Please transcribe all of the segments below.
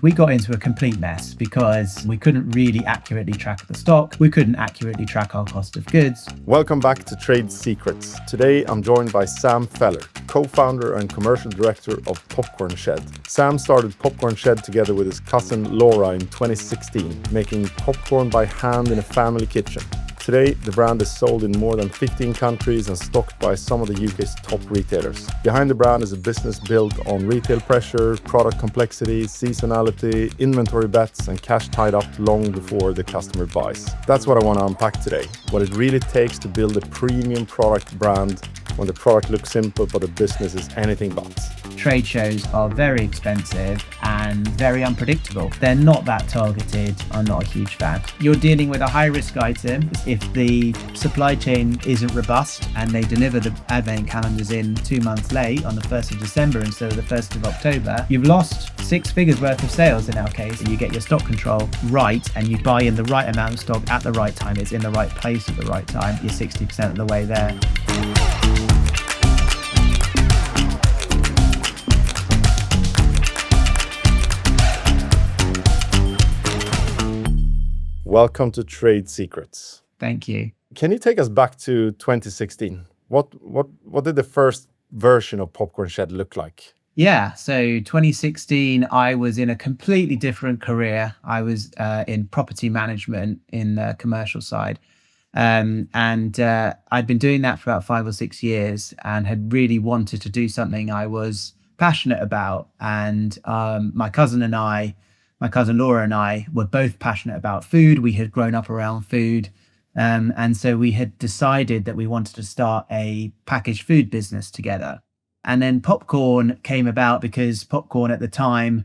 We got into a complete mess because we couldn't really accurately track the stock. We couldn't accurately track our cost of goods. Welcome back to Trade Secrets. Today I'm joined by Sam Feller, co-founder and commercial director of Popcorn Shed. Sam started Popcorn Shed together with his cousin Laura in 2016, making popcorn by hand in a family kitchen. Today, the brand is sold in more than 15 countries and stocked by some of the UK's top retailers. Behind the brand is a business built on retail pressure, product complexity, seasonality, inventory bets, and cash tied up long before the customer buys. That's what I want to unpack today. What it really takes to build a premium product brand when the product looks simple but the business is anything but. Trade shows are very expensive and very unpredictable. They're not that targeted. I'm not a huge fan. You're dealing with a high-risk item. If the supply chain isn't robust and they deliver the advent calendars in 2 months late on the 1st of December instead of the 1st of October, you've lost 6 figures worth of sales in our case. And you get your stock control right and you buy in the right amount of stock at the right time. It's in the right place at the right time. You're 60% of the way there. Welcome to Trade Secrets. Thank you. Can you take us back to 2016? What did the first version of Popcorn Shed look like? Yeah, so 2016, I was in a completely different career. I was in property management in the commercial side. And I'd been doing that for about 5 or 6 years and had really wanted to do something I was passionate about. And my cousin Laura and I were both passionate about food. We had grown up around food. And so we had decided that we wanted to start a packaged food business together. And then popcorn came about because popcorn at the time,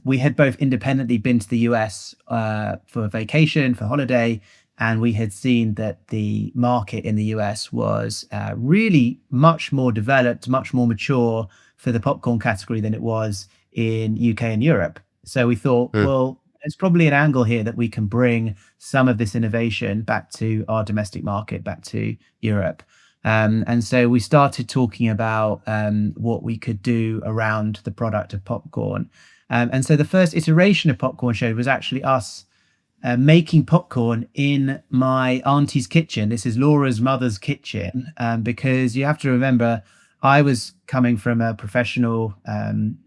we had both independently been to the US for vacation, for holiday. And we had seen that the market in the US was really much more developed, much more mature for the popcorn category than it was in UK and Europe. So we thought, well, there's probably an angle here that we can bring some of this innovation back to our domestic market, back to Europe. And so we started talking about what we could do around the product of popcorn. And so the first iteration of Popcorn Shed was actually us making popcorn in my auntie's kitchen. This is Laura's mother's kitchen, because you have to remember, I was coming from a professional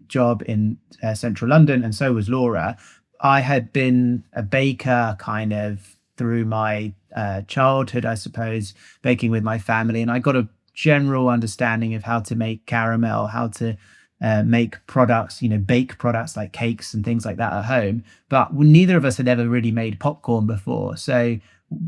job in central London, and so was Laura. I had been a baker kind of through my childhood, I suppose, baking with my family, and I got a general understanding of how to make caramel, how to make products, bake products like cakes and things like that at home. But neither of us had ever really made popcorn before. So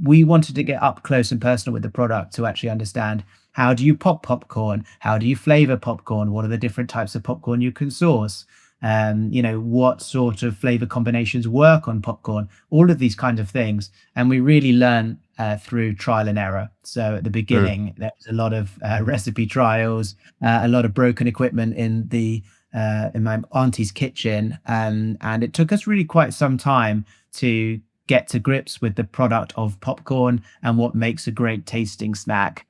we wanted to get up close and personal with the product to actually understand, how do you pop popcorn? How do you flavor popcorn? What are the different types of popcorn you can source? What sort of flavor combinations work on popcorn? All of these kinds of things. And we really learn through trial and error. So at the beginning, there was a lot of recipe trials, a lot of broken equipment in my auntie's kitchen. And it took us really quite some time to get to grips with the product of popcorn and what makes a great tasting snack.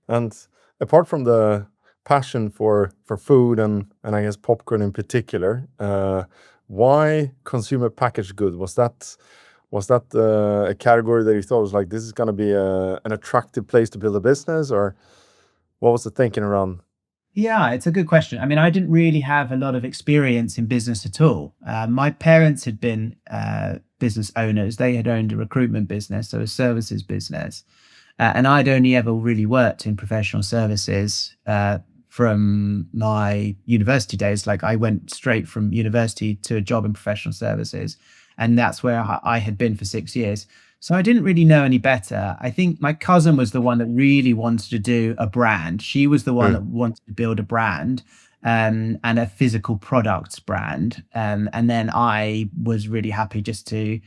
And apart from the passion for food and I guess popcorn in particular, why consumer packaged good? Was that a category that you thought was like, this is going to be an attractive place to build a business, or what was the thinking around? Yeah, it's a good question. I mean, I didn't really have a lot of experience in business at all. My parents had been business owners. They had owned a recruitment business, so a services business. And I'd only ever really worked in professional services from my university days. Like, I went straight from university to a job in professional services. And that's where I had been for 6 years. So I didn't really know any better. I think my cousin was the one that really wanted to do a brand. She was the one that wanted to build a brand and a physical products brand. And then I was really happy just to,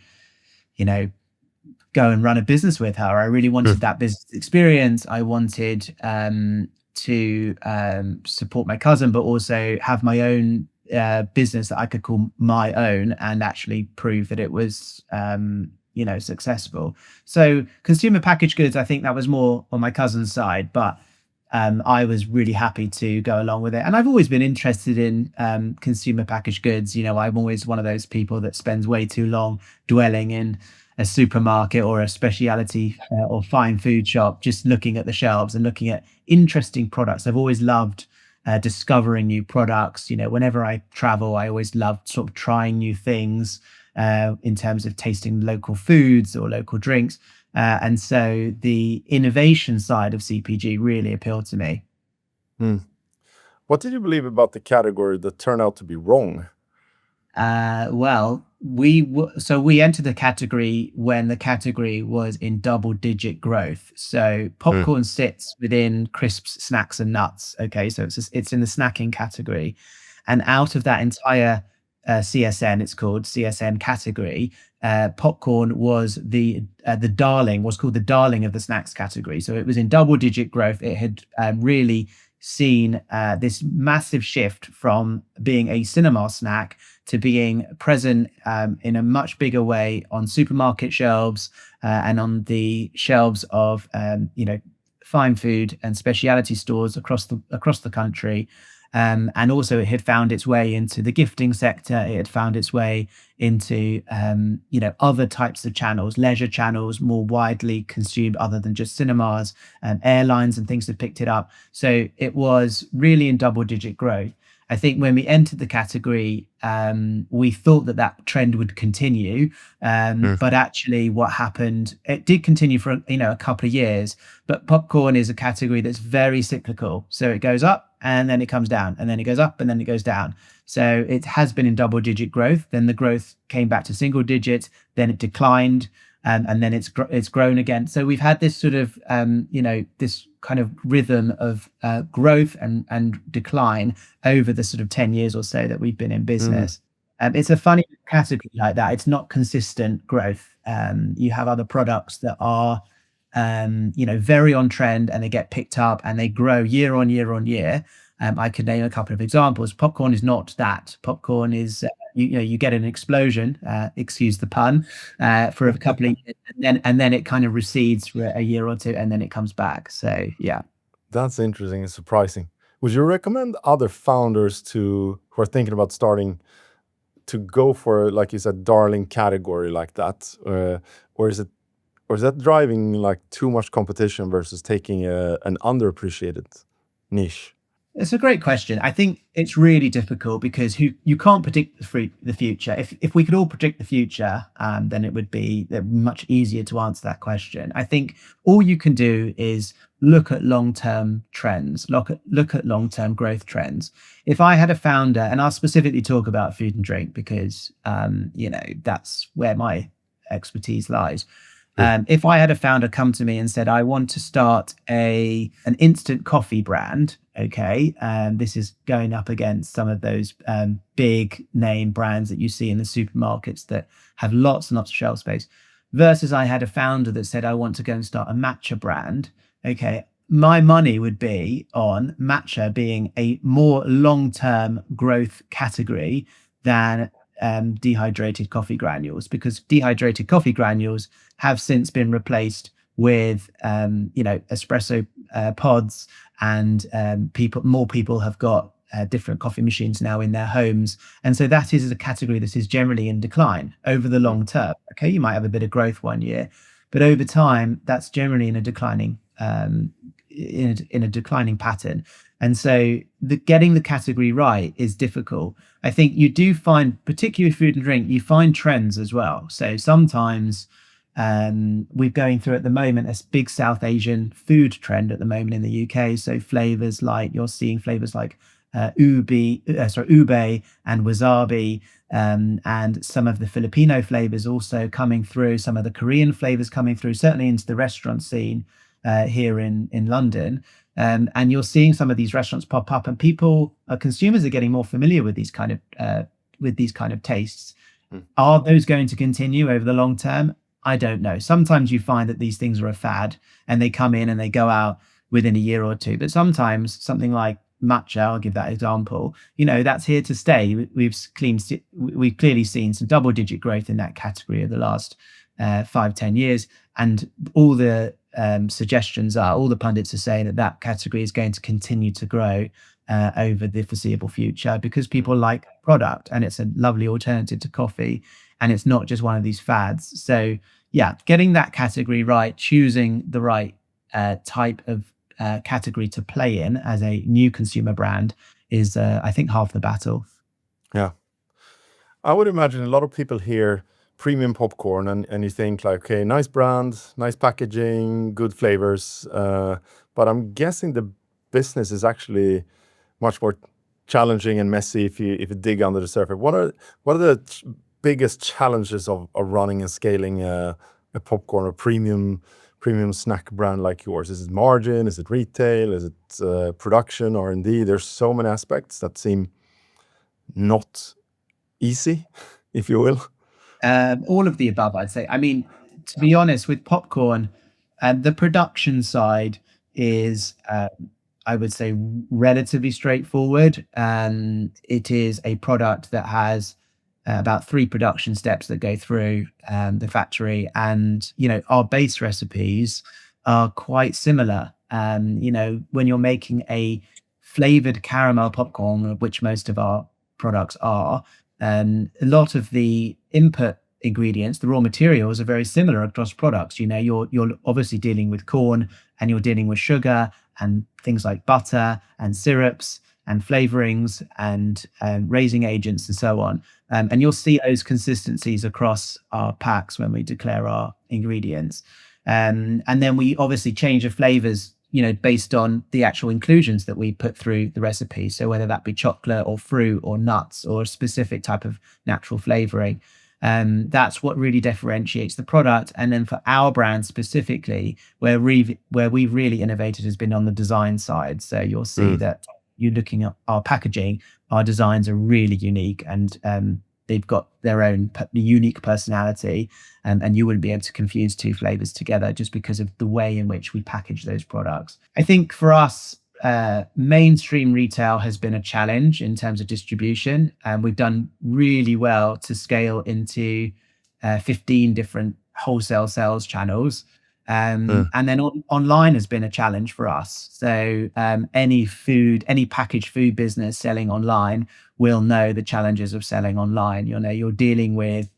go and run a business with her. I really wanted that business experience. I wanted to support my cousin, but also have my own business that I could call my own and actually prove that it was successful. So consumer packaged goods, I think that was more on my cousin's side, but I was really happy to go along with it. And I've always been interested in consumer packaged goods. I'm always one of those people that spends way too long dwelling in a supermarket or a specialty or fine food shop, just looking at the shelves and looking at interesting products. I've always loved discovering new products. Whenever I travel, I always loved sort of trying new things in terms of tasting local foods or local drinks. And so the innovation side of CPG really appealed to me. What did you believe about the category that turned out to be wrong? Well, we entered the category when the category was in double-digit growth. So popcorn sits within crisps, snacks, and nuts. Okay, so it's in the snacking category, and out of that entire CSN, it's called CSN category. Popcorn was was called the darling of the snacks category. So it was in double-digit growth. It had really seen this massive shift from being a cinema snack to being present in a much bigger way on supermarket shelves and on the shelves of fine food and specialty stores across the country. And also it had found its way into the gifting sector. It had found its way into other types of channels, leisure channels, more widely consumed other than just cinemas, and airlines and things had picked it up. So it was really in double-digit growth. I think when we entered the category, we thought that trend would continue, but actually, what happened? It did continue for a couple of years. But popcorn is a category that's very cyclical, so it goes up and then it comes down, and then it goes up and then it goes down. So it has been in double-digit growth. Then the growth came back to single digits. Then it declined, and then it's grown again. So we've had this sort of this kind of rhythm of growth and decline over the sort of 10 years or so that we've been in business. It's a funny category like that. It's not consistent growth. You have other products that are very on trend, and they get picked up and they grow year on year on year. I could name a couple of examples. Popcorn is not that. Popcorn is you get an explosion, excuse the pun, for a couple of years, and then it kind of recedes for a year or two, and then it comes back. So yeah, That's interesting and surprising. Would you recommend other founders who are thinking about starting to go for, like you said, darling category like that, or is that driving like too much competition versus taking an underappreciated niche? it's a great question. I think it's really difficult because you can't predict the future. If we could all predict the future, then it would be much easier to answer that question. I think all you can do is look at long-term trends, look at long-term growth trends. If I had a founder, and I'll specifically talk about food and drink because that's where my expertise lies. If I had a founder come to me and said, I want to start an instant coffee brand, okay, this is going up against some of those big name brands that you see in the supermarkets that have lots and lots of shelf space, versus I had a founder that said, I want to go and start a matcha brand, okay, my money would be on matcha being a more long-term growth category than dehydrated coffee granules, because dehydrated coffee granules have since been replaced with espresso pods, and more people have got different coffee machines now in their homes, and so that is a category that is generally in decline over the long term. Okay, you might have a bit of growth one year, but over time that's generally in a declining pattern. And so getting the category right is difficult. I think you do find, particularly with food and drink, you find trends as well. So sometimes we're going through at the moment a big South Asian food trend at the moment in the UK. So you're seeing flavors like ube and wasabi, and some of the Filipino flavors also coming through, some of the Korean flavors coming through, certainly into the restaurant scene here in London. And you're seeing some of these restaurants pop up, and consumers are getting more familiar with these kind of tastes. Are those going to continue over the long term? I don't know. Sometimes you find that these things are a fad and they come in and they go out within a year or two. But sometimes something like matcha, I'll give that example, that's here to stay. We've clearly seen some double-digit growth in that category of the last 5-10 years, and all the suggestions are, all the pundits are saying that that category is going to continue to grow over the foreseeable future because people like product and it's a lovely alternative to coffee and it's not just one of these fads. So yeah, getting that category right, choosing the right type of category to play in as a new consumer brand is, I think, half the battle. Yeah. I would imagine a lot of people hear premium popcorn and you think like, okay, nice brand, nice packaging, good flavors. But I'm guessing the business is actually much more challenging and messy if you dig under the surface. What are the biggest challenges of running and scaling a popcorn or premium snack brand like yours? Is it margin? Is it retail? Is it production, R&D? There's so many aspects that seem not easy, if you will. All of the above, I'd say. I mean, to be honest, with popcorn, the production side is, I would say, relatively straightforward. And it is a product that has about 3 production steps that go through the factory. And, our base recipes are quite similar. When you're making a flavored caramel popcorn, which most of our products are, a lot of the input ingredients, the raw materials, are very similar across products. You're obviously dealing with corn and you're dealing with sugar and things like butter and syrups and flavorings and raising agents and so on. And you'll see those consistencies across our packs when we declare our ingredients. And then we obviously change the flavors, based on the actual inclusions that we put through the recipe. So whether that be chocolate or fruit or nuts or a specific type of natural flavoring, that's what really differentiates the product. And then for our brand specifically, where we've really innovated has been on the design side. So you'll see that you're looking at our packaging, our designs are really unique and they've got their own unique personality, and you wouldn't be able to confuse 2 flavors together just because of the way in which we package those products. I think for us, mainstream retail has been a challenge in terms of distribution, and we've done really well to scale into 15 different wholesale sales channels. And then online has been a challenge for us. So any packaged food business selling online will know the challenges of selling online. You're dealing with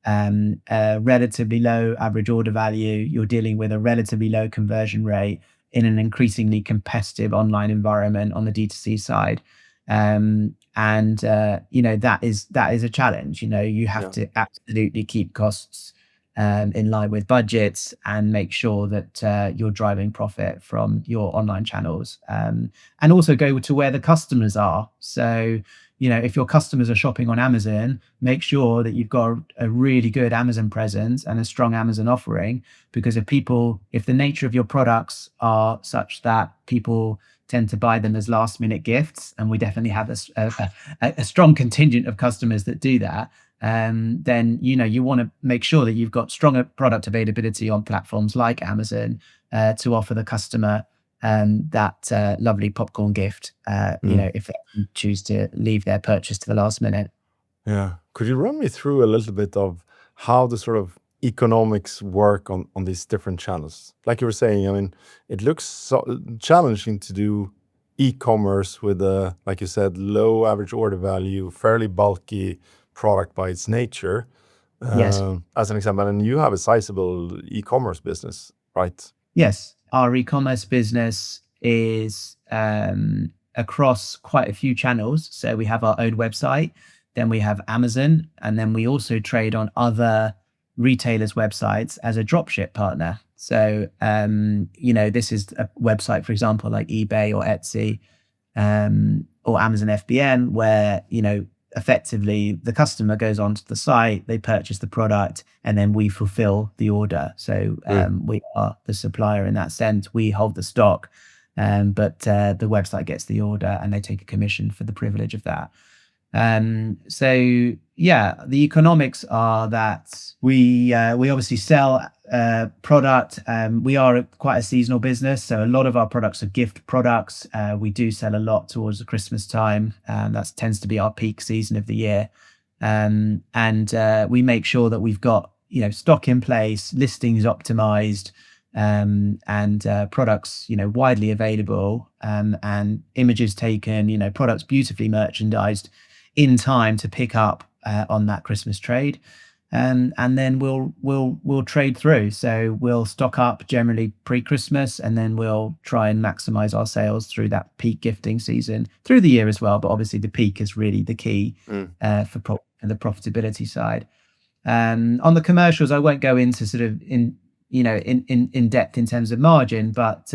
a relatively low average order value. You're dealing with a relatively low conversion rate in an increasingly competitive online environment on the D2C side. That is a challenge. You have to absolutely keep costs in line with budgets and make sure that you're driving profit from your online channels, and also go to where the customers are. So, if your customers are shopping on Amazon, make sure that you've got a really good Amazon presence and a strong Amazon offering, because if the nature of your products are such that people tend to buy them as last minute gifts, and we definitely have a strong contingent of customers that do that, then you want to make sure that you've got stronger product availability on platforms like Amazon to offer the customer that lovely popcorn gift, if they choose to leave their purchase to the last minute. Yeah. Could you run me through a little bit of how the sort of economics work on these different channels? Like you were saying, I mean, it looks so challenging to do e-commerce with a, like you said, low average order value, fairly bulky product by its nature, Yes. as an example. And you have a sizable e-commerce business, right? Yes. Our e-commerce business is across quite a few channels. So we have our own website, then we have Amazon, and then we also trade on other retailers' websites as a dropship partner. So, this is a website, for example, like eBay or Etsy, or Amazon FBN, where, effectively the customer goes onto the site, they purchase the product, and then we fulfill the order. So we are the supplier in that sense. We hold the stock, but the website gets the order and they take a commission for the privilege of that. So yeah, the economics are that we obviously sell product. We are quite a seasonal business, so a lot of our products are gift products. We do sell a lot towards the Christmas time, and that tends to be our peak season of the year. And we make sure that we've got stock in place, listings optimized, and products, widely available, and images taken, products beautifully merchandised in time to pick up on that Christmas trade. And then we'll trade through. So we'll stock up generally pre-Christmas, and then we'll try and maximize our sales through that peak gifting season through the year as well. But obviously, the peak is really the key for the profitability side. On the commercials, I won't go into sort of in depth in terms of margin, but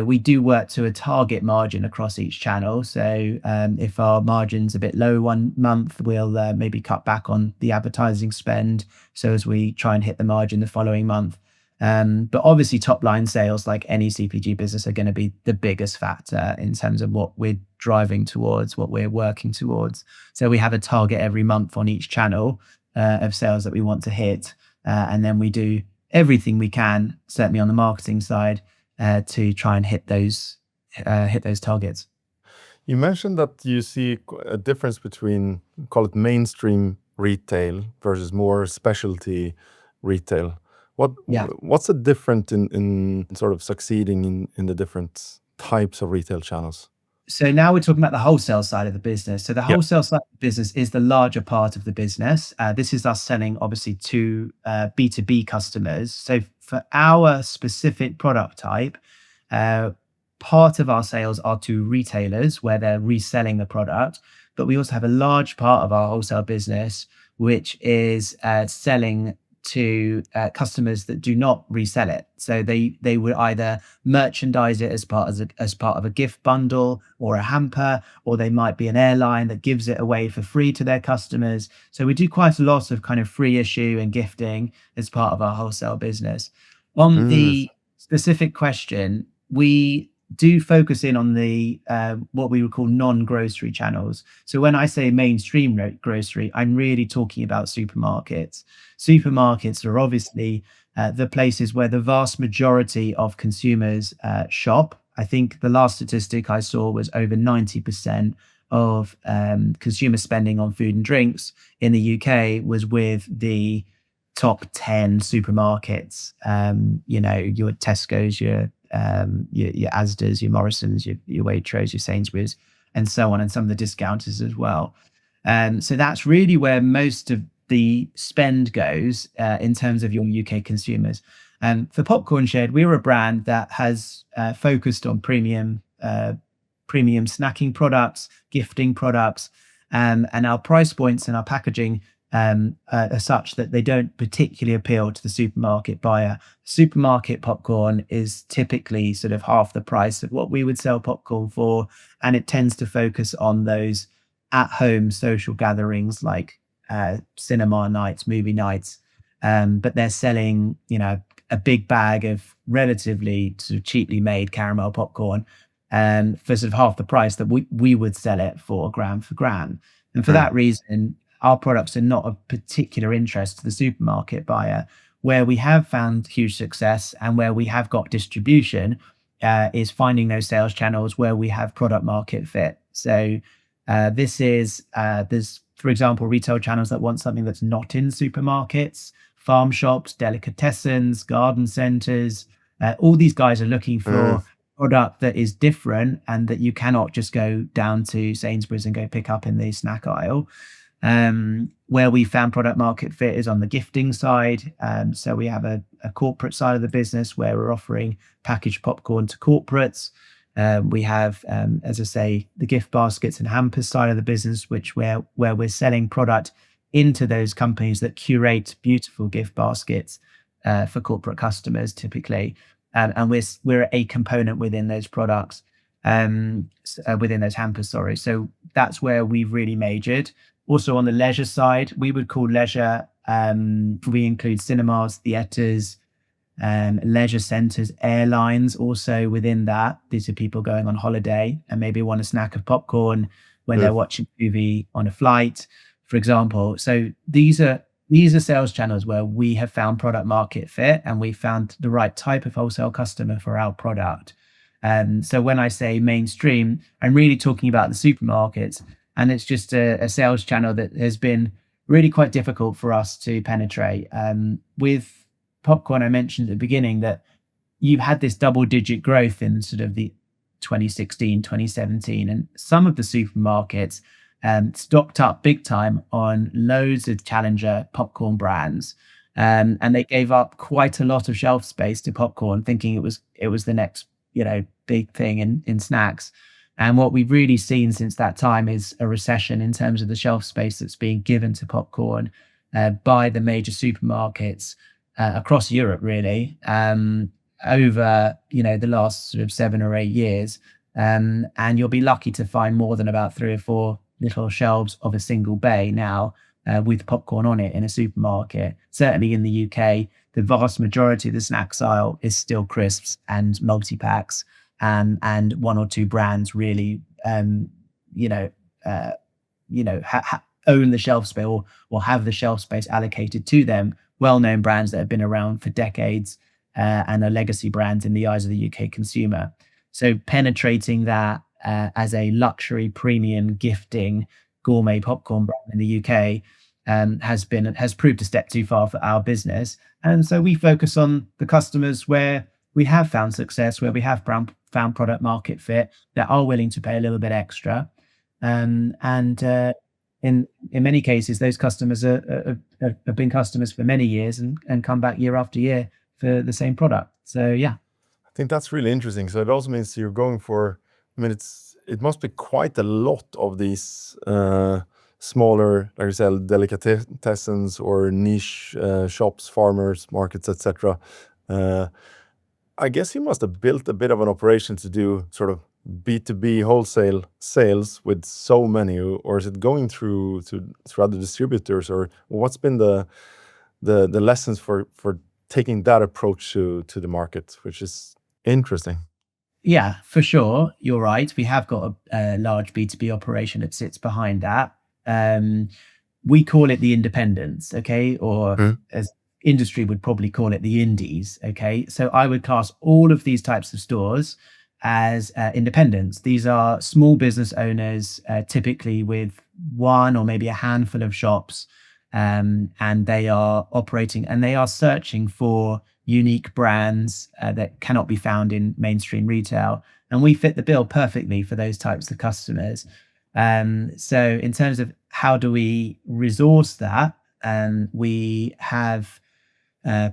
we do work to a target margin across each channel. So if our margin's a bit low one month, we'll maybe cut back on the advertising spend so as we try and hit the margin the following month. But obviously, top line sales, like any CPG business, are going to be the biggest factor in terms of what we're driving towards, what we're working towards. So we have a target every month on each channel of sales that we want to hit, and then we do everything we can, certainly on the marketing side, to try and hit those targets. You mentioned that you see a difference between, call it mainstream retail versus more specialty retail. What's the difference in sort of succeeding in the different types of retail channels? So now we're talking about the wholesale side of the business. So the wholesale side of the business is the larger part of the business. This is us selling, obviously, to B2B customers. So for our specific product type, part of our sales are to retailers where they're reselling the product. But we also have a large part of our wholesale business, which is selling to customers that do not resell it. So they would either merchandise it as part of a gift bundle or a hamper, or they might be an airline that gives it away for free to their customers. So we do quite a lot of kind of free issue and gifting as part of our wholesale business. On the specific question, we do focus in on the what we would call non-grocery channels. So when I say mainstream grocery, I'm really talking about supermarkets. Supermarkets are obviously the places where the vast majority of consumers shop. I think the last statistic I saw was over 90% of consumer spending on food and drinks in the UK was with the top 10 supermarkets. Your Tesco's, your Asda's, your Morrison's, your Waitrose, your Sainsbury's, and so on, and some of the discounters as well. So that's really where most of the spend goes in terms of your UK consumers. And for Popcorn Shed, we're a brand that has focused on premium snacking products, gifting products, and our price points and our packaging are such that they don't particularly appeal to the supermarket buyer. Supermarket popcorn is typically sort of half the price of what we would sell popcorn for, and it tends to focus on those at-home social gatherings like cinema nights, movie nights, but they're selling, a big bag of relatively sort of cheaply made caramel popcorn for sort of half the price that we would sell it for gram for gram. And for that reason, our products are not of particular interest to the supermarket buyer. Where we have found huge success and where we have got distribution is finding those sales channels where we have product market fit. So there's, for example, retail channels that want something that's not in supermarkets, farm shops, delicatessens, garden centers. All these guys are looking for product that is different and that you cannot just go down to Sainsbury's and go pick up in the snack aisle. Where we found product market fit is on the gifting side. So we have a corporate side of the business where we're offering packaged popcorn to corporates. We have, as I say, the gift baskets and hampers side of the business, where we're selling product into those companies that curate beautiful gift baskets for corporate customers typically. And we're a component within those products, within those hampers, sorry. So that's where we've really majored. Also on the leisure side, we would call leisure, we include cinemas, theatres, leisure centres, airlines also within that. These are people going on holiday and maybe want a snack of popcorn when they're watching a movie on a flight, for example. So these are sales channels where we have found product market fit and we found the right type of wholesale customer for our product. So when I say mainstream, I'm really talking about the supermarkets. And it's just a sales channel that has been really quite difficult for us to penetrate. With popcorn, I mentioned at the beginning that you've had this double digit growth in sort of the 2016, 2017, and some of the supermarkets stocked up big time on loads of challenger popcorn brands. And they gave up quite a lot of shelf space to popcorn, thinking it was the next, big thing in snacks. And what we've really seen since that time is a recession in terms of the shelf space that's being given to popcorn by the major supermarkets across Europe, really, over the last sort of 7 or 8 years. And you'll be lucky to find more than about three or four little shelves of a single bay now with popcorn on it in a supermarket. Certainly in the UK, the vast majority of the snacks aisle is still crisps and multi-packs, and one or two brands really, you know, uh, own the shelf space, or have the shelf space allocated to them. Well-known brands that have been around for decades and are legacy brands in the eyes of the UK consumer. So penetrating that as a luxury premium gifting gourmet popcorn brand in the UK has proved a step too far for our business. And so we focus on the customers where we have found success, where we have found product market fit, that are willing to pay a little bit extra. And in many cases, those customers have been customers for many years and come back year after year for the same product. So yeah. I think that's really interesting. So it also means you're going for, I mean, it must be quite a lot of these smaller, like you said, delicatessens or niche shops, farmers markets, etc. I guess you must have built a bit of an operation to do sort of B2B wholesale sales with so many, or is it going through other distributors, or what's been the lessons for taking that approach to the market, which is interesting. Yeah, for sure. You're right. We have got a large B2B operation that sits behind that. We call it the independents, okay? Or Mm. as industry would probably call it, the indies, okay? So I would class all of these types of stores as independents. These are small business owners, typically with one or maybe a handful of shops, and they are operating and they are searching for unique brands that cannot be found in mainstream retail. And we fit the bill perfectly for those types of customers. So in terms of how do we resource that, we have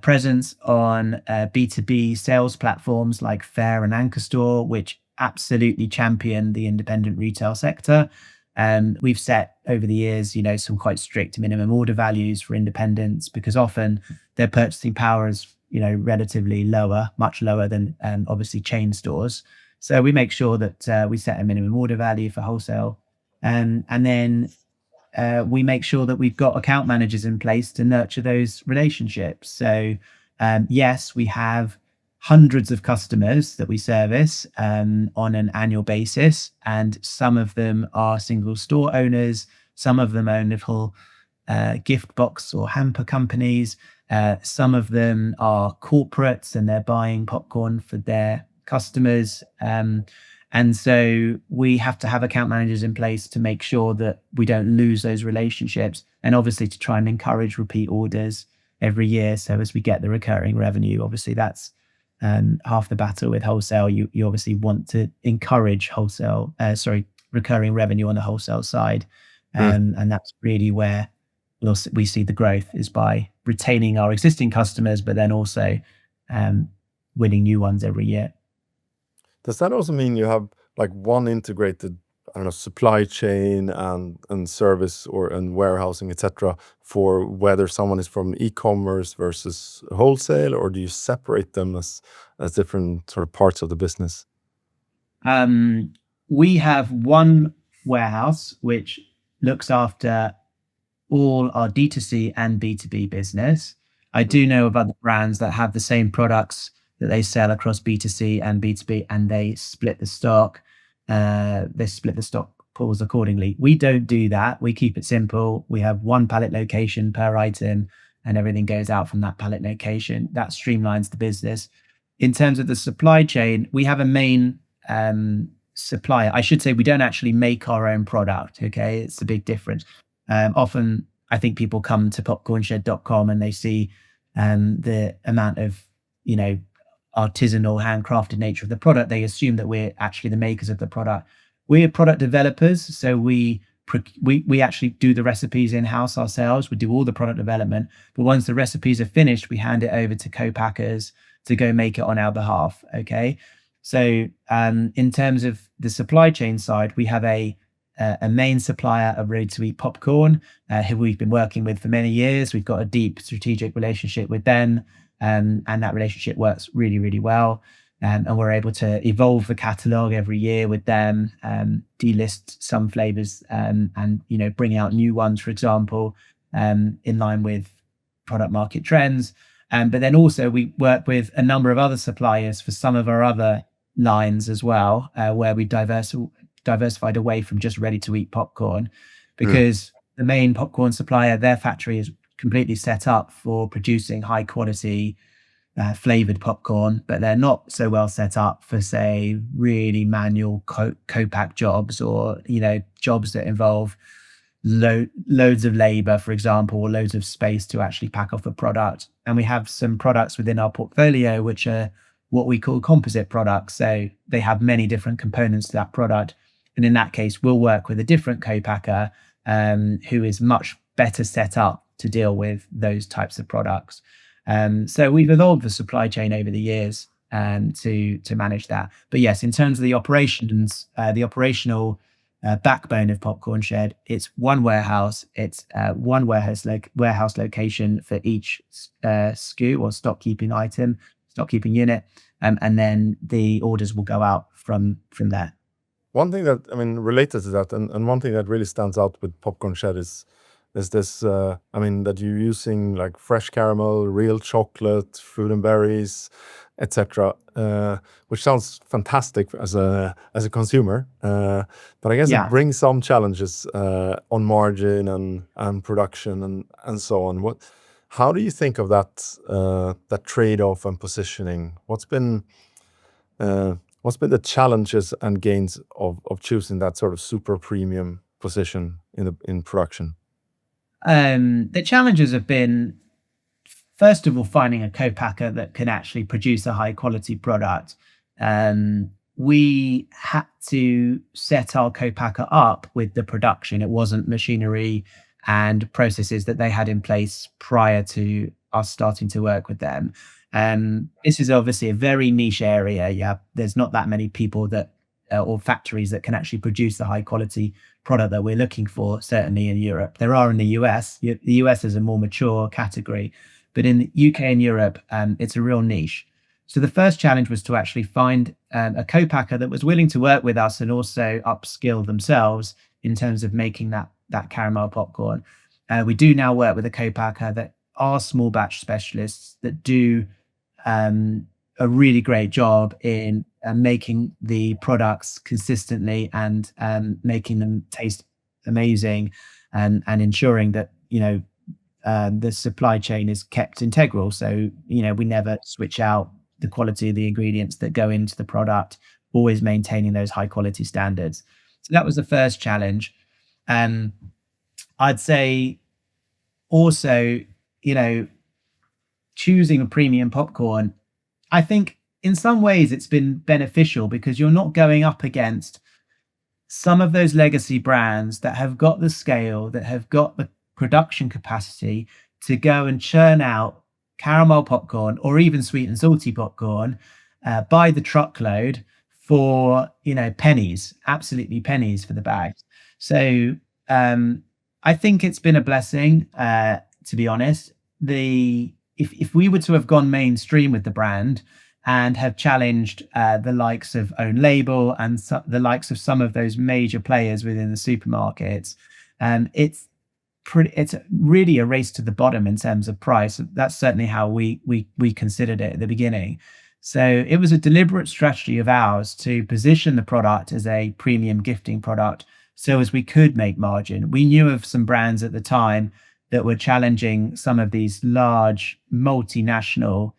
presence on B2B sales platforms like Fair and Anchor Store, which absolutely champion the independent retail sector. We've set over the years, some quite strict minimum order values for independents, because often their purchasing power is, relatively lower, much lower than obviously chain stores. So we make sure that we set a minimum order value for wholesale, and then we make sure that we've got account managers in place to nurture those relationships. So yes, we have hundreds of customers that we service on an annual basis, and some of them are single store owners, some of them own little gift box or hamper companies, some of them are corporates and they're buying popcorn for their customers. And so we have to have account managers in place to make sure that we don't lose those relationships, and obviously to try and encourage repeat orders every year. So as we get the recurring revenue, obviously that's half the battle with wholesale. You obviously want to encourage recurring revenue on the wholesale side. And that's really where we see the growth, is by retaining our existing customers, but then also winning new ones every year. Does that also mean you have like one integrated, I don't know, supply chain and service and warehousing, etc., for whether someone is from e-commerce versus wholesale, or do you separate them as different sort of parts of the business? We have one warehouse which looks after all our D2C and B2B business. I do know of other brands that have the same products that they sell across B2C and B2B, and they split the stock. They split the stock pools accordingly. We don't do that. We keep it simple. We have one pallet location per item, and everything goes out from that pallet location. That streamlines the business. In terms of the supply chain, we have a main supplier. I should say we don't actually make our own product. Okay, it's a big difference. Often, I think people come to popcornshed.com and they see the amount of, artisanal, handcrafted nature of the product. They assume that we're actually the makers of the product. We're product developers, so we actually do the recipes in-house ourselves. We do all the product development, but once the recipes are finished, we hand it over to co-packers to go make it on our behalf. Okay, so in terms of the supply chain side, we have a main supplier of ready-to-eat popcorn, who we've been working with for many years. We've got a deep strategic relationship with them, and that relationship works really, really well. And we're able to evolve the catalog every year with them, delist some flavors, and bring out new ones, for example, in line with product market trends. But then also we work with a number of other suppliers for some of our other lines as well, where we diversified away from just ready to eat popcorn, because the main popcorn supplier, their factory is completely set up for producing high quality flavored popcorn, but they're not so well set up for, say, really manual co-pack jobs, or jobs that involve loads of labor, for example, or loads of space to actually pack off a product. And we have some products within our portfolio which are what we call composite products, so they have many different components to that product, and in that case we'll work with a different co-packer who is much better set up to deal with those types of products. So we've evolved the supply chain over the years to manage that. But yes, in terms of the operations, the operational backbone of Popcorn Shed, it's one warehouse. It's one warehouse location for each SKU or stock keeping unit, and then the orders will go out from there. One thing that, related to that, and one thing that really stands out with Popcorn Shed is this, that you're using like fresh caramel, real chocolate, fruit and berries, etc., which sounds fantastic as a consumer. But I guess it brings some challenges on margin and production and so on. How do you think of that trade-off and positioning? What's been the challenges and gains of choosing that sort of super premium position in production? The challenges have been, first of all, finding a co-packer that can actually produce a high quality product. We had to set our co-packer up with the production. It wasn't machinery and processes that they had in place prior to us starting to work with them. This is obviously a very niche area. Yeah, there's not that many people that or factories that can actually produce the high quality product that we're looking for, certainly in Europe. There are in the US. The US is a more mature category, but in the UK and Europe, it's a real niche. So the first challenge was to actually find a co-packer that was willing to work with us and also upskill themselves in terms of making that caramel popcorn. We do now work with a co-packer that are small batch specialists that do a really great job in making the products consistently and making them taste amazing, and ensuring that the supply chain is kept integral. So we never switch out the quality of the ingredients that go into the product, always maintaining those high quality standards. So that was the first challenge. I'd say also, choosing a premium popcorn, I think in some ways it's been beneficial, because you're not going up against some of those legacy brands that have got the scale, that have got the production capacity to go and churn out caramel popcorn or even sweet and salty popcorn by the truckload for pennies, absolutely pennies for the bags. So I think it's been a blessing, to be honest. If we were to have gone mainstream with the brand and have challenged the likes of Own Label and the likes of some of those major players within the supermarkets, it's really a race to the bottom in terms of price. That's certainly how we considered it at the beginning. So it was a deliberate strategy of ours to position the product as a premium gifting product, so as we could make margin. We knew of some brands at the time that were challenging some of these large multinational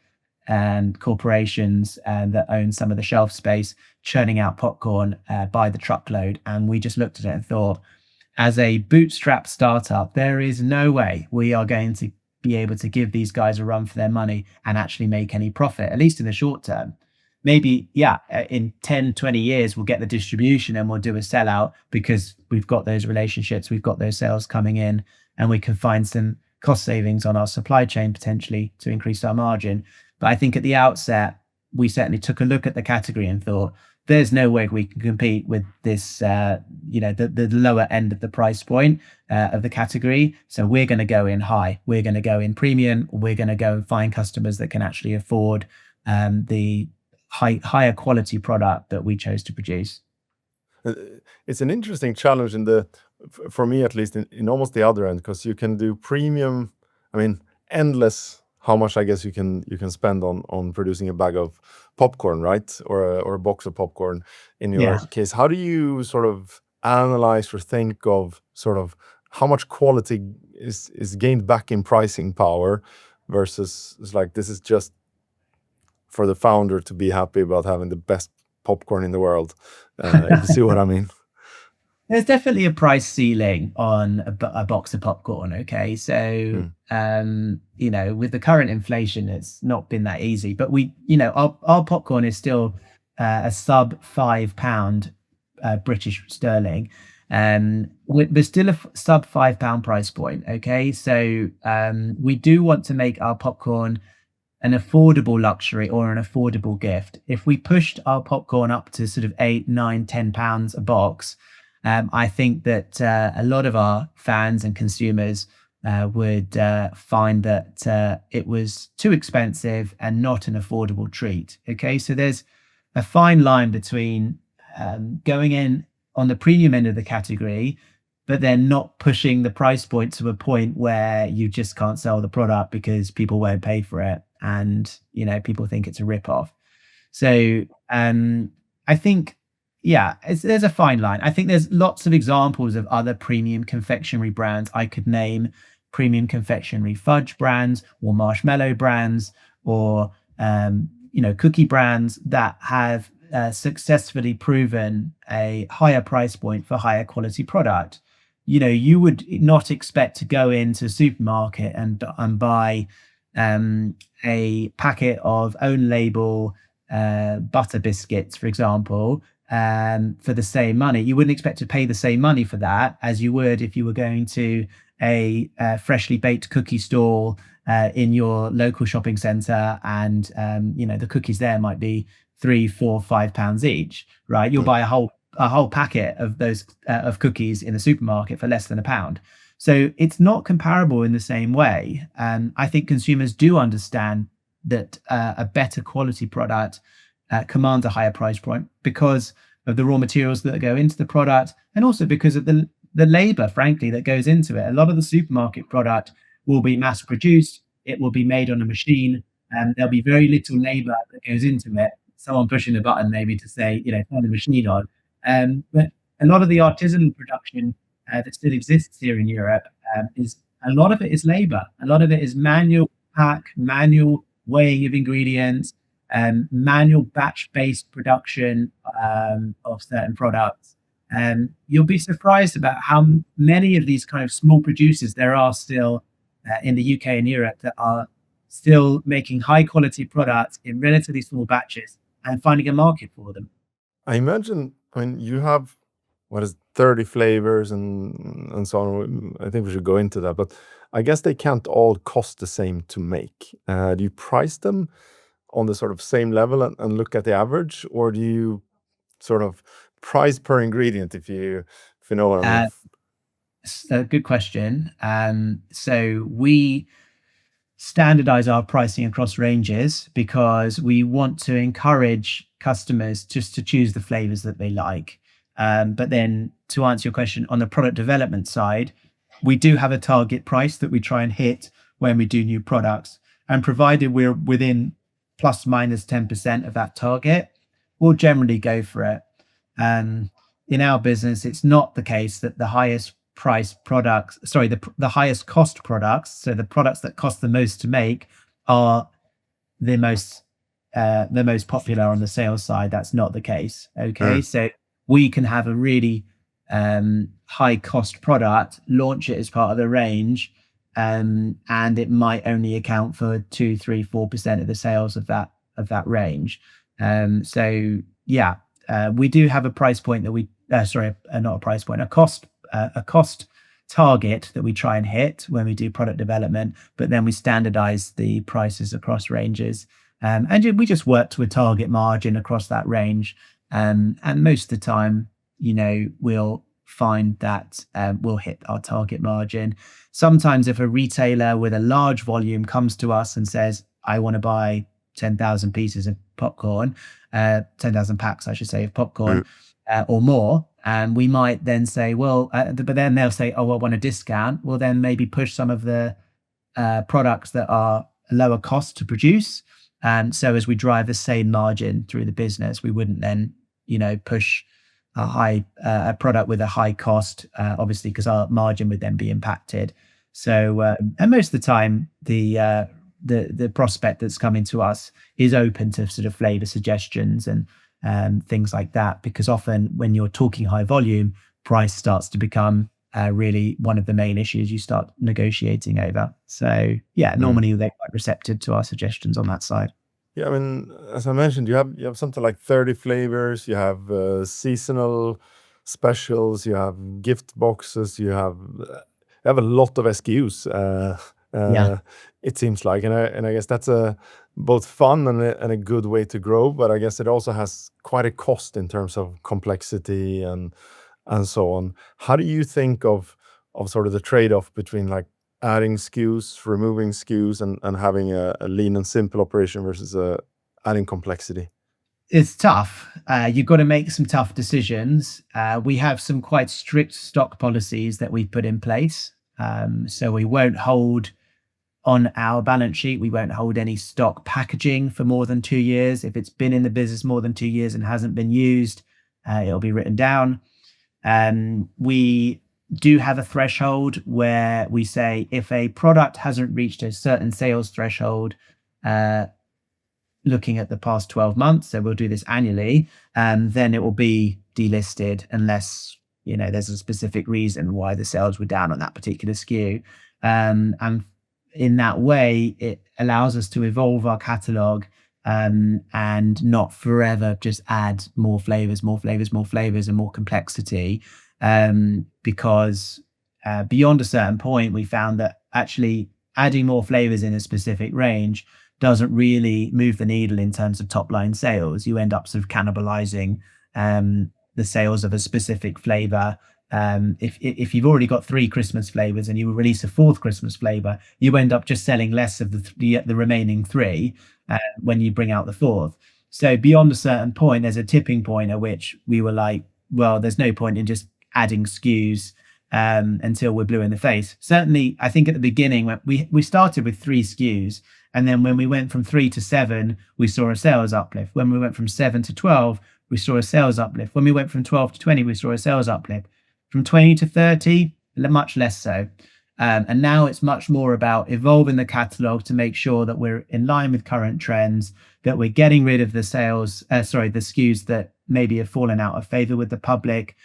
and corporations that own some of the shelf space, churning out popcorn by the truckload. And we just looked at it and thought, as a bootstrap startup, there is no way we are going to be able to give these guys a run for their money and actually make any profit, at least in the short term. Maybe, yeah, in 10, 20 years, we'll get the distribution and we'll do a sellout because we've got those relationships, we've got those sales coming in, and we can find some cost savings on our supply chain potentially to increase our margin. But I think at the outset, we certainly took a look at the category and thought, there's no way we can compete with this, the lower end of the price point of the category. So we're going to go in high. We're going to go in premium. We're going to go and find customers that can actually afford the higher quality product that we chose to produce. It's an interesting challenge for me at least, in almost the other end, because you can do premium. I mean, endless how much I guess you can spend on producing a bag of popcorn, right? Or a box of popcorn in your case. How do you sort of analyze or think of sort of how much quality is gained back in pricing power versus it's like this is just for the founder to be happy about having the best popcorn in the world, if you see what I mean? There's definitely a price ceiling on a box of popcorn. Okay, so with the current inflation, it's not been that easy. But our popcorn is still a sub £5 British sterling, we're still a sub £5 price point. Okay, so we do want to make our popcorn an affordable luxury or an affordable gift. If we pushed our popcorn up to sort of £8, £9, £10 a box, I think that a lot of our fans and consumers would find that it was too expensive and not an affordable treat. Okay, so there's a fine line between going in on the premium end of the category, but then not pushing the price point to a point where you just can't sell the product because people won't pay for it, and people think it's a rip-off. So I think, there's a fine line. I think there's lots of examples of other premium confectionery brands. I could name premium confectionery fudge brands or marshmallow brands or cookie brands that have successfully proven a higher price point for higher quality product. You would not expect to go into a supermarket and buy a packet of own label butter biscuits, for example, for the same money. You wouldn't expect to pay the same money for that as you would if you were going to a freshly baked cookie stall in your local shopping center, and the cookies there might be £3, £4, £5 each, right? You'll buy a whole packet of those of cookies in the supermarket for less than £1. So it's not comparable in the same way. I think consumers do understand that a better quality product commands a higher price point because of the raw materials that go into the product, and also because of the labor, frankly, that goes into it. A lot of the supermarket product will be mass produced. It will be made on a machine, and there'll be very little labor that goes into it. Someone pushing a button maybe to say, turn the machine on. But a lot of the artisanal production that still exists here in Europe is a lot of it is labor. A lot of it is manual pack, manual weighing of ingredients, manual batch-based production of certain products. You'll be surprised about how many of these kind of small producers there are still in the UK and Europe that are still making high quality products in relatively small batches and finding a market for them. I imagine when you have 30 flavors and so on. I think we should go into that, but I guess they can't all cost the same to make. Do you price them on the sort of same level and look at the average, or do you sort of price per ingredient, if you know what I mean? A good question. So we standardize our pricing across ranges because we want to encourage customers just to choose the flavors that they like. But then to answer your question, on the product development side, we do have a target price that we try and hit when we do new products. And provided we're within plus minus 10% of that target, we'll generally go for it. In our business, it's not the case that the highest price products, the highest cost products, so the products that cost the most to make, are the most popular on the sales side. That's not the case. Okay, so we can have a really high cost product, launch it as part of the range, and it might only account for 2, 3, 4% of the sales of that range. So yeah, we do have a price point that we sorry, not a price point, a cost target that we try and hit when we do product development, but then we standardize the prices across ranges. And we just work to a target margin across that range. And most of the time, we'll find that we'll hit our target margin. Sometimes if a retailer with a large volume comes to us and says, I want to buy 10,000 pieces of popcorn, 10,000 packs, I should say, of popcorn or more, and we might then say, well, but then they'll say, oh, I want a discount. We'll then maybe push some of the products that are lower cost to produce. And so as we drive the same margin through the business, we wouldn't then, push a product with a high cost, obviously, because our margin would then be impacted. So, and most of the time, the prospect that's coming to us is open to sort of flavor suggestions and things like that, because often when you're talking high volume, price starts to become really one of the main issues you start negotiating over. So yeah, normally they're quite receptive to our suggestions on that side. Yeah, I mean, as I mentioned, you have something like 30 flavors. You have seasonal specials. You have gift boxes. You have a lot of SKUs. Yeah. It seems like, and I guess that's a both fun and a good way to grow. But I guess it also has quite a cost in terms of complexity and so on. How do you think of sort of the trade-off between like adding SKUs, removing SKUs, and having a lean and simple operation versus adding complexity? It's tough. You've got to make some tough decisions. We have some quite strict stock policies that we've put in place. So we won't hold on our balance sheet, we won't hold any stock packaging for more than 2 years. If it's been in the business more than 2 years and hasn't been used, it'll be written down. We do have a threshold where we say if a product hasn't reached a certain sales threshold, looking at the past 12 months, so we'll do this annually, then it will be delisted unless there's a specific reason why the sales were down on that particular SKU. And in that way, it allows us to evolve our catalog and not forever just add more flavors, and more complexity. Because beyond a certain point, we found that actually adding more flavors in a specific range doesn't really move the needle in terms of top line sales. You end up sort of cannibalizing the sales of a specific flavor. If you've already got 3 Christmas flavors and you release a 4th Christmas flavor, you end up just selling less of the remaining 3 when you bring out the 4th. So beyond a certain point, there's a tipping point at which we were like, well, there's no point in just adding SKUs until we're blue in the face. Certainly, I think at the beginning when we started with 3 SKUs, and then when we went from 3 to 7, we saw a sales uplift. When we went from 7 to 12, we saw a sales uplift. When we went from 12 to 20, we saw a sales uplift. From 20 to 30, much less so. And now it's much more about evolving the catalog to make sure that we're in line with current trends, that we're getting rid of the SKUs that maybe have fallen out of favor with the public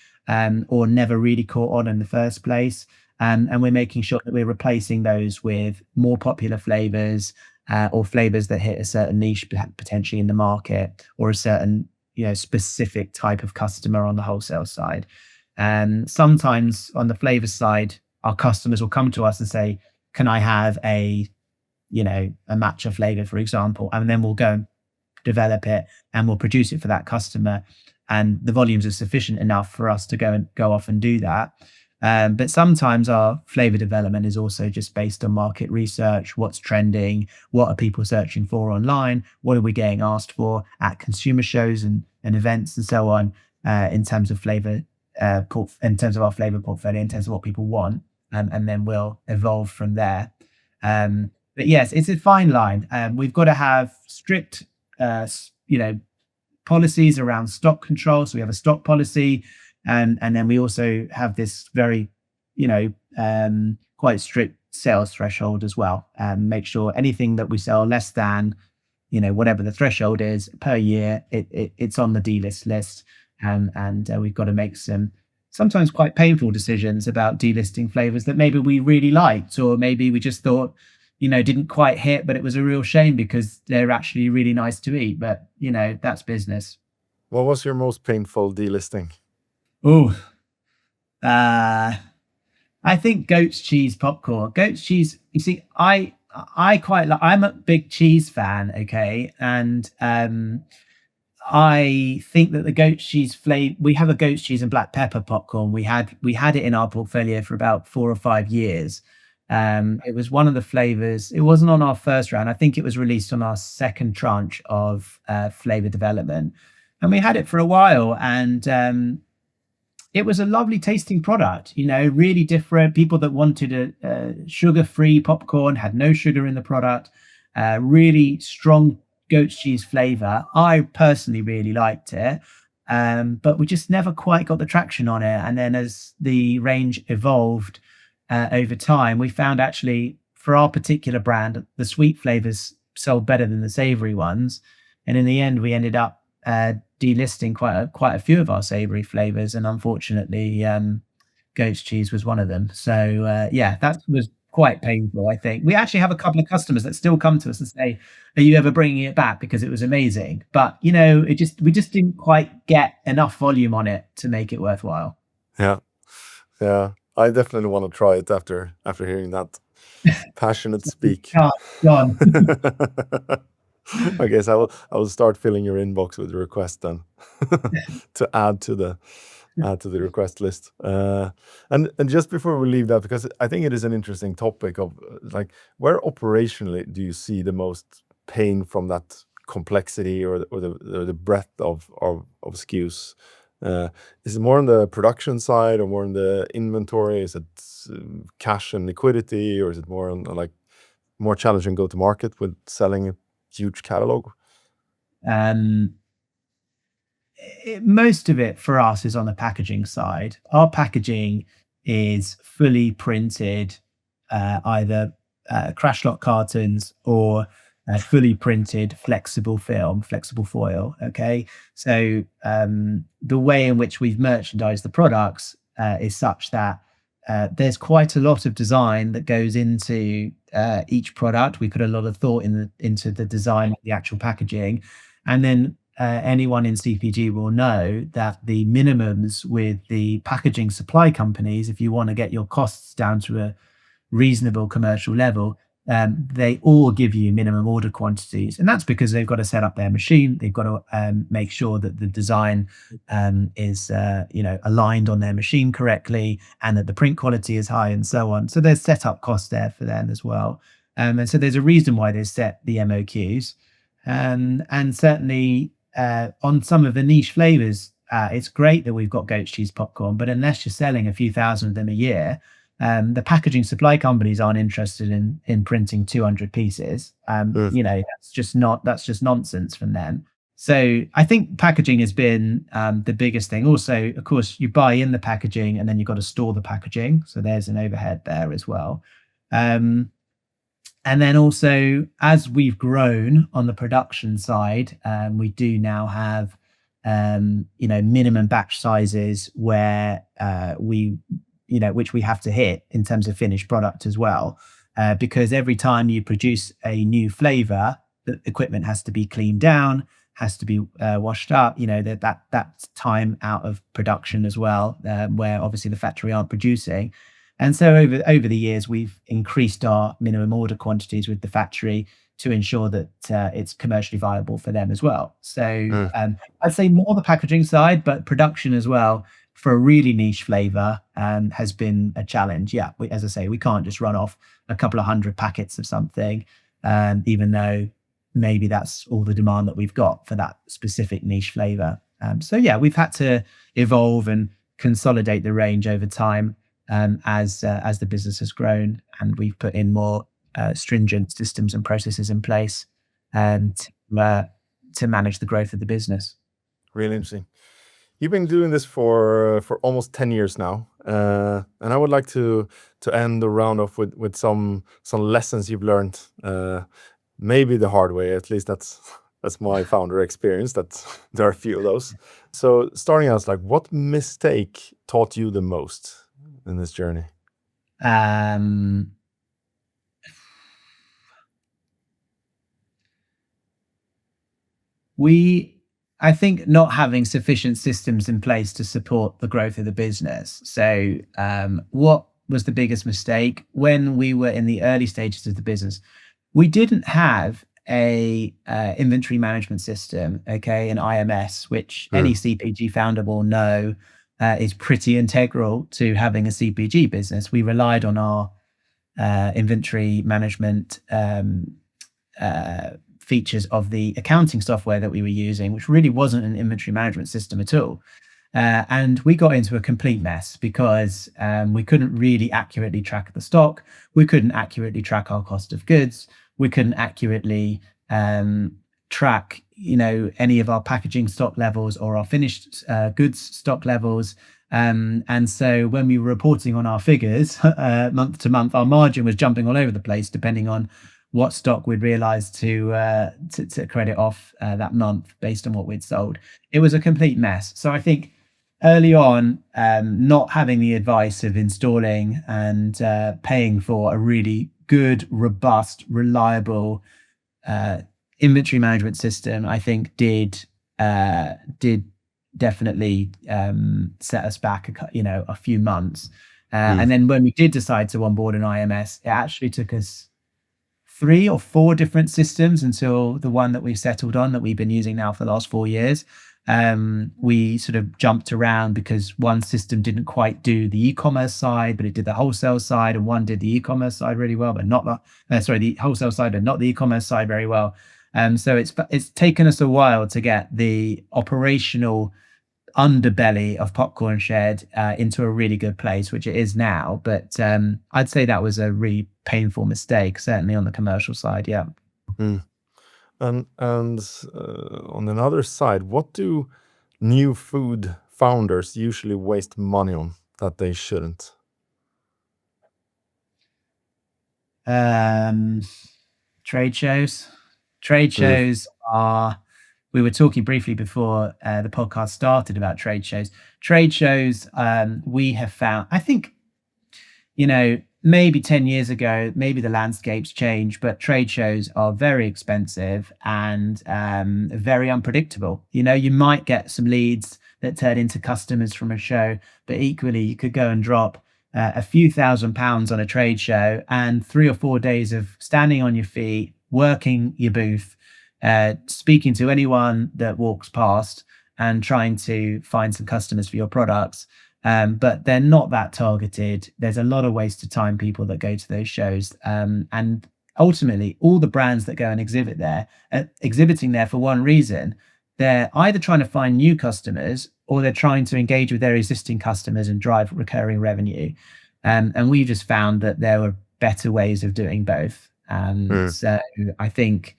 or never really caught on in the first place. And we're making sure that we're replacing those with more popular flavors or flavors that hit a certain niche potentially in the market, or a certain specific type of customer on the wholesale side. And sometimes on the flavor side, our customers will come to us and say, can I have a matcha flavor, for example? And then we'll go and develop it and we'll produce it for that customer. And the volumes are sufficient enough for us to go off and do that. But sometimes our flavor development is also just based on market research. What's trending? What are people searching for online? What are we getting asked for at consumer shows and events and so on, in terms of flavor, in terms of our flavor portfolio, in terms of what people want, and then we'll evolve from there. But yes, it's a fine line. We've got to have strict, policies around stock control. So we have a stock policy, and then we also have this very, quite strict sales threshold as well. Make sure anything that we sell less than, whatever the threshold is per year, it's on the delist list. And we've got to make some sometimes quite painful decisions about delisting flavors that maybe we really liked, or maybe we just thought, didn't quite hit, but it was a real shame because they're actually really nice to eat. But, that's business. What was your most painful delisting? Oh, uh, I think goat's cheese popcorn. Goat's cheese. You see, I quite like. I'm a big cheese fan. Okay, and I think that the goat's cheese flavor. We have a goat's cheese and black pepper popcorn. We had it in our portfolio for about 4 or 5 years. It was one of the flavors. It wasn't on our first round. I think it was released on our second tranche of flavor development, and we had it for a while. And it was a lovely tasting product, really different. People that wanted a sugar-free popcorn had no sugar in the product, really strong goat's cheese flavor. I personally really liked it, but we just never quite got the traction on it. And then as the range evolved over time, we found actually for our particular brand, the sweet flavors sold better than the savory ones. And in the end, we ended up delisting quite a few of our savory flavors, and unfortunately, goat's cheese was one of them. So yeah, that was quite painful. I think we actually have a couple of customers that still come to us and say, "Are you ever bringing it back?" Because it was amazing, but we just didn't quite get enough volume on it to make it worthwhile. Yeah, yeah. I definitely want to try it after hearing that passionate speak. Oh, John. I guess I will start filling your inbox with a request then to add to the request list. And just before we leave that, because I think it is an interesting topic of like where operationally do you see the most pain from that complexity or the breadth of SKUs? Is it more on the production side or more on the inventory? Is it cash and liquidity, or is it more on like more challenging go to market with selling a huge catalog? Um, Most of it for us is on the packaging side. Our packaging is fully printed, either crash lock cartons or fully printed flexible film, flexible foil. Okay. So the way in which we've merchandised the products is such that there's quite a lot of design that goes into each product. We put a lot of thought into the design of the actual packaging. And then anyone in CPG will know that the minimums with the packaging supply companies, if you want to get your costs down to a reasonable commercial level, they all give you minimum order quantities, and that's because they've got to set up their machine. They've got to make sure that the design is aligned on their machine correctly, and that the print quality is high, and so on. So there's setup costs there for them as well, and so there's a reason why they set the MOQs, and certainly on some of the niche flavors. It's great that we've got goat's cheese popcorn, but unless you're selling a few thousand of them a year, the packaging supply companies aren't interested in printing 200 pieces. Mm. That's just nonsense from them. So I think packaging has been the biggest thing. Also, of course, you buy in the packaging and then you've got to store the packaging. So there's an overhead there as well. And then also, as we've grown on the production side, we do now have minimum batch sizes where which we have to hit in terms of finished product as well, because every time you produce a new flavor, the equipment has to be cleaned down, has to be washed up. That's time out of production as well, where obviously the factory aren't producing. And so over the years, we've increased our minimum order quantities with the factory to ensure that it's commercially viable for them as well. So Mm. I'd say more the packaging side, but production as well for a really niche flavor has been a challenge. Yeah, as I say, we can't just run off a couple of hundred packets of something, even though maybe that's all the demand that we've got for that specific niche flavor. So yeah, we've had to evolve and consolidate the range over time as the business has grown, and we've put in more stringent systems and processes in place to manage the growth of the business. Really interesting. You've been doing this for almost 10 years now, and I would like to end the round off with some lessons you've learned, maybe the hard way. At least That's my founder experience. That there are a few of those. So starting out, like, what mistake taught you the most in this journey? Um, I think not having sufficient systems in place to support the growth of the business. So, what was the biggest mistake when we were in the early stages of the business? We didn't have a inventory management system, okay, an IMS, which any CPG founder will know is pretty integral to having a CPG business. We relied on our inventory management features of the accounting software that we were using, which really wasn't an inventory management system at all. And we got into a complete mess because we couldn't really accurately track the stock. We couldn't accurately track our cost of goods. We couldn't accurately track, any of our packaging stock levels or our finished goods stock levels. And so when we were reporting on our figures month to month, our margin was jumping all over the place, depending on what stock we'd realized to credit off that month based on what we'd sold. It was a complete mess. So I think early on, not having the advice of installing and paying for a really good, robust, reliable inventory management system, I think did definitely set us back a few months. And then when we did decide to onboard an IMS, it actually took us 3 or 4 different systems until the one that we settled on, that we've been using now for the last 4 years. We sort of jumped around because one system didn't quite do the e-commerce side, but it did the wholesale side, and one did the e-commerce side really well, but not the wholesale side, but not the e-commerce side very well. So it's taken us a while to get the operational underbelly of Popcorn Shed into a really good place, which it is now. But I'd say that was a really painful mistake, certainly on the commercial side. Yeah. And on another side, what do new food founders usually waste money on that they shouldn't? Trade shows. Trade shows are. We were talking briefly before the podcast started about trade shows. Trade shows, we have found, I think, maybe 10 years ago, maybe the landscape's changed, but trade shows are very expensive and very unpredictable. You might get some leads that turn into customers from a show, but equally you could go and drop a few £1,000s on a trade show, and 3 or 4 days of standing on your feet, working your booth, speaking to anyone that walks past and trying to find some customers for your products. But they're not that targeted. There's a lot of wasted time people that go to those shows. And ultimately, all the brands that go and exhibit there, exhibiting there for one reason, they're either trying to find new customers or they're trying to engage with their existing customers and drive recurring revenue. And we just found that there were better ways of doing both. So I think,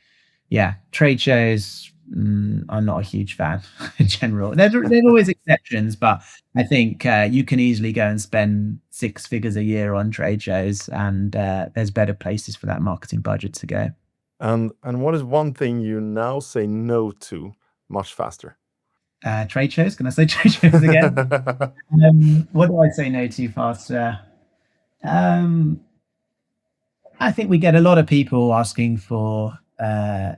trade shows, I'm not a huge fan in general. There's always exceptions, but I think you can easily go and spend 6 figures a year on trade shows, and there's better places for that marketing budget to go. And what is one thing you now say no to much faster? Trade shows. Can I say trade shows again? What do I say no to faster? I think we get a lot of people asking for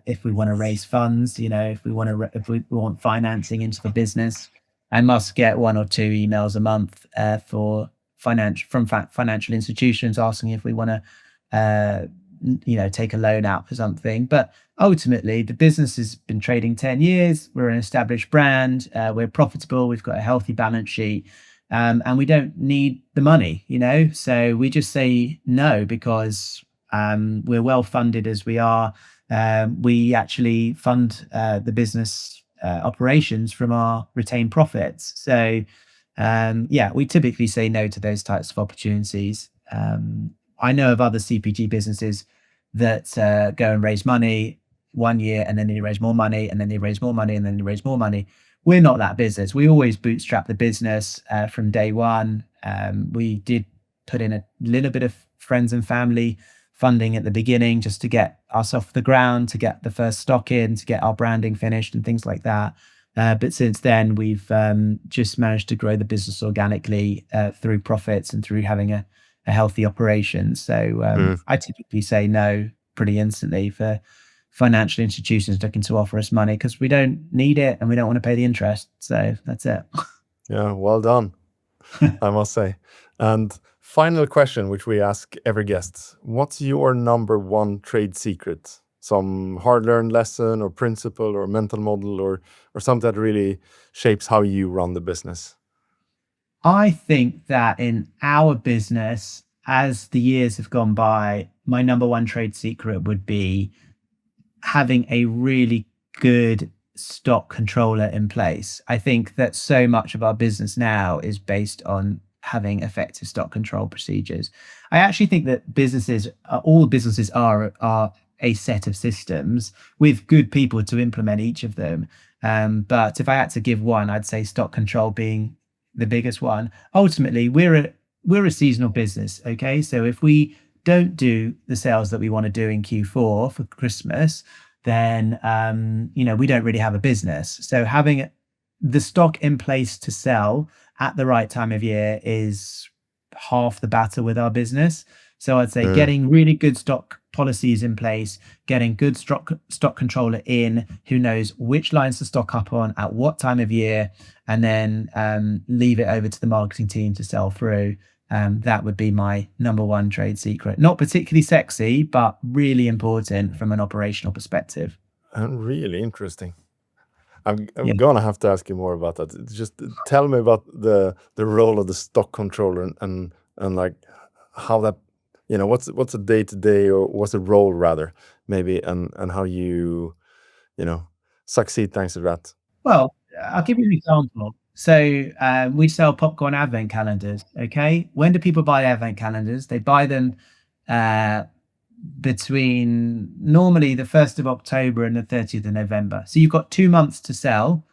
if we want to raise funds, if we want financing into the business. I must get 1 or 2 emails a month from financial institutions asking if we want to take a loan out for something. But ultimately, the business has been trading 10 years. We're an established brand. We're profitable. We've got a healthy balance sheet. And we don't need the money, so we just say no because we're well funded as we are. We actually fund the business operations from our retained profits. So we typically say no to those types of opportunities. I know of other CPG businesses that go and raise money 1 year, and then they raise more money, and then they raise more money, and then they raise more money. We're not that business. We always bootstrap the business from day one. We did put in a little bit of friends and family funding at the beginning just to get us off the ground, to get the first stock in, to get our branding finished and things like that. But since then, we've just managed to grow the business organically through profits and through having a healthy operation. So I typically say no pretty instantly for financial institutions looking to offer us money because we don't need it and we don't want to pay the interest. So that's it. Yeah, well done, I must say. And final question, which we ask every guest: what's your number one trade secret? Some hard-learned lesson or principle or mental model or something that really shapes how you run the business? I think that in our business, as the years have gone by, my number one trade secret would be having a really good stock controller in place. I think that so much of our business now is based on having effective stock control procedures. I actually think that all businesses are a set of systems with good people to implement each of them. But if I had to give one, I'd say stock control being the biggest one. Ultimately, we're a seasonal business. Okay, so if we don't do the sales that we want to do in Q4 for Christmas, then we don't really have a business. So having the stock in place to sell at the right time of year is half the battle with our business. So I'd say getting really good stock policies in place, getting good stock controller in who knows which lines to stock up on at what time of year, and then leave it over to the marketing team to sell through. That would be my number one trade secret. Not particularly sexy, but really important from an operational perspective. And really interesting. I'm Yeah. gonna have to ask you more about that. Just tell me about the role of the stock controller and like how that, what's a day to day, or what's a role rather, maybe, and how you succeed thanks to that. Well, I'll give you an example. So we sell popcorn advent calendars. Okay. When do people buy advent calendars? They buy them uh, between normally the 1st of October and the 30th of November. So you've got 2 months to sell.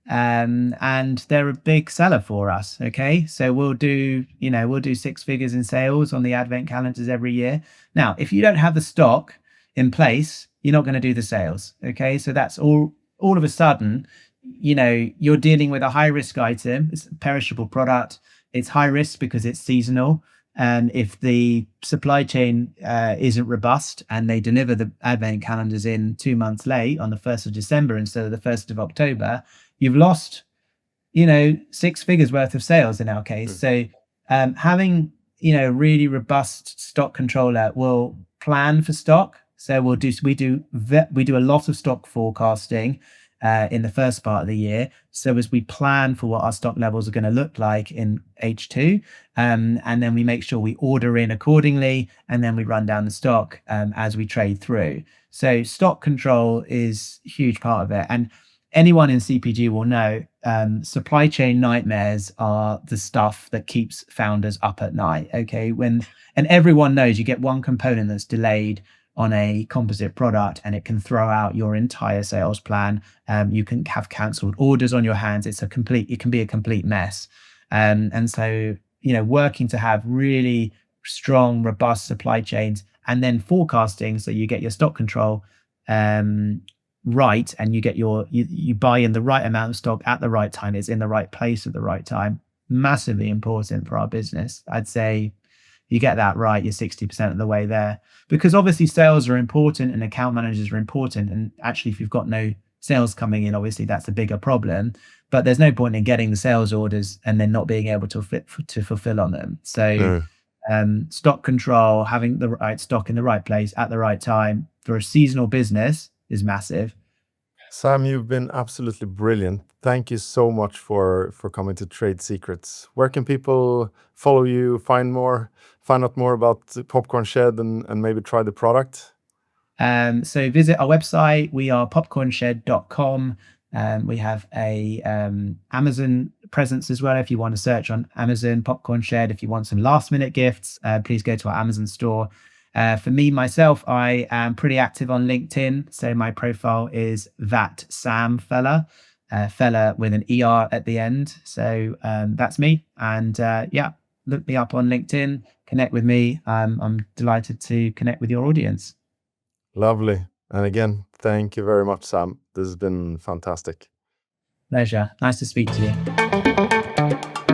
And they're a big seller for us. Okay. So we'll do 6 figures in sales on the advent calendars every year. Now, if you don't have the stock in place, you're not going to do the sales. Okay. So that's all of a sudden, you're dealing with a high risk item. It's a perishable product. It's high risk because it's seasonal. And if the supply chain isn't robust and they deliver the advent calendars in 2 months late on the 1st of December instead of the 1st of October, you've lost, 6 figures worth of sales in our case. So having, really robust stock controller will plan for stock. So we do a lot of stock forecasting in the first part of the year. So as we plan for what our stock levels are going to look like in H2, and then we make sure we order in accordingly, and then we run down the stock as we trade through. So stock control is a huge part of it. And anyone in CPG will know supply chain nightmares are the stuff that keeps founders up at night. Okay. And everyone knows you get one component that's delayed on a composite product and it can throw out your entire sales plan. You can have cancelled orders on your hands. It can be a complete mess. And so, working to have really strong, robust supply chains and then forecasting so you get your stock control right, and you buy in the right amount of stock at the right time. It's in the right place at the right time. Massively important for our business. I'd say you get that right, you're 60% of the way there. Because obviously sales are important and account managers are important. And actually, if you've got no sales coming in, obviously that's a bigger problem. But there's no point in getting the sales orders and then not being able to fulfill on them. So stock control, having the right stock in the right place at the right time for a seasonal business is massive. Sam, you've been absolutely brilliant. Thank you so much for coming to Trade Secrets. Where can people follow you, find out more about the Popcorn Shed, and maybe try the product? So visit our website. We are popcornshed.com. We have a Amazon presence as well. If you want to search on Amazon Popcorn Shed, if you want some last minute gifts, please go to our Amazon store. For me, myself, I am pretty active on LinkedIn. So my profile is that Sam Fella, fella with an ER at the end. So that's me. And look me up on LinkedIn. connect with me. I'm delighted to connect with your audience. Lovely. And again, thank you very much, Sam. This has been fantastic. Pleasure. Nice to speak to you.